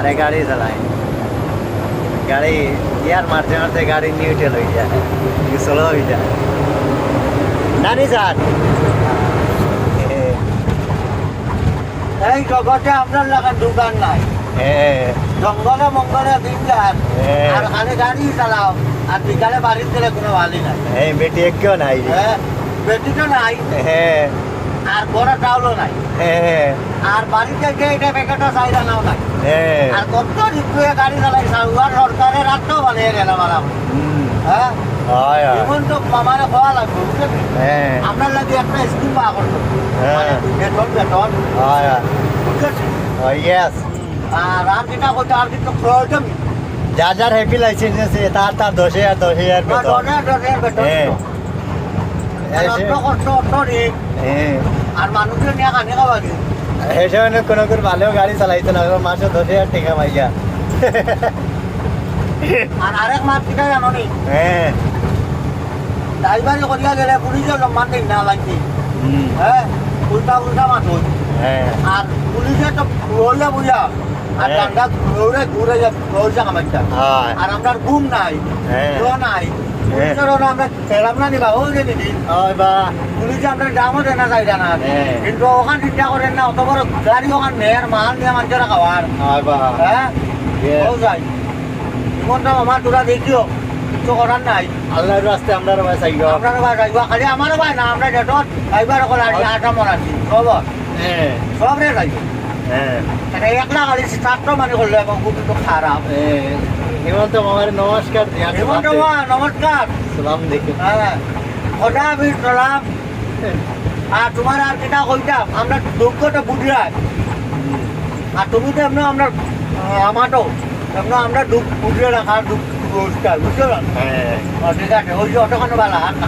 আরে গাড়ি চালায় গাড়ি ইয়ার মারতে মারতে গাড়ি নিউট্রাল হয়ে যায় স্লো হয়ে যায় নানি স্যার এই জগতে আপনার লাগান দোকান নাই জঙ্গলে মঙ্গলে দিন যান আর খালি গাড়ি চালাও আর বিকালে বাড়ির গেলে কোনো ভালই নাই এই বেটি এককেও নাই বেটি তো নাই হ্যাঁ আর বড় চাউলও নাই হ্যাঁ আর বাড়িতে গিয়ে এটা প্যাকেটও চাইরা নাও নাই হ্যাঁ আর কত রিপুয়ে গাড়ি চালাই সাউয়ার সরকারের রাতটাও বানিয়ে গেল মারা হ্যাঁ হয় এখন তো মামারে খাওয়া লাগবে বুঝলেন হ্যাঁ আপনার লাগে একটা স্কিম পাওয়া করতো হ্যাঁ বেতন বেতন হয় বুঝলেন ইয়েস আর যেটা করতে আর কিন্তু প্রয়োজন যার যার হ্যাপি লাইসেন্স আছে তার তার 10,000 বেতন হ্যাঁ অত কষ্ট অত ঋণ হ্যাঁ আর মানুষের নিয়ে কানে খাওয়া দিই এসে কোনো করে ভালো গাড়ি চালাইতে না মাসে 10,000 টাকা পাইয়া আর আরেক মাস কিটা জানো নি হ্যাঁ ড্রাইভারি করিয়া গেলে পুলিশের সম্মান দিন না লাগছে হ্যাঁ উল্টা উল্টা মানুষ হ্যাঁ আর পুলিশে তো রোলে বুঝা আর হ্যাঁ। ডান্ডা ঘুরে ঘুরে ঘুরছে কামাইটা হয় আর আমরা ঘুম নাই হ্যাঁ। জো নাই পুলিশের আমরা খেলাম না নিবা ও যে নিবি ওই বা পুলিশে আমরা দামও দেয় না চাই জানা হ্যাঁ। কিন্তু ওখান চিন্তা করেন না অত বড় গাড়ি ওখান নেয়ার মাল নিয়ে মানুষের খাওয়ার ওই বা হ্যাঁ Yes. ও যাই জীবনটা আমার তোরা দেখিও কিছু করার নাই আল্লাহর রাস্তে আমরা ভাই চাইব আপনার ভাই যাইবা খালি আমারও ভাই না আমরা ডেটত যাইবার কল আর আটা মরাছি সব হ্যাঁ সব রে যাইব হ্যাঁ এটা একলা খালি স্টার্টও মানে করলে এবং খুব তো খারাপ হেমন্ত মামার নমস্কার দিয়া জীবনটা মা নমস্কার সালাম দেখে হ্যাঁ খোদা বীর সালাম আর তোমার আর কিটা কইতাম আমরা দুঃখটা বুঝলাই আর তুমি তো এমনি আমরা আমারও এমনি আমরা দুঃখ বুঝলে রাখার দুঃখ পুরস্কার বুঝতে পারো হ্যাঁ ঠিক আছে ওই যে অতখানি ভালো আর না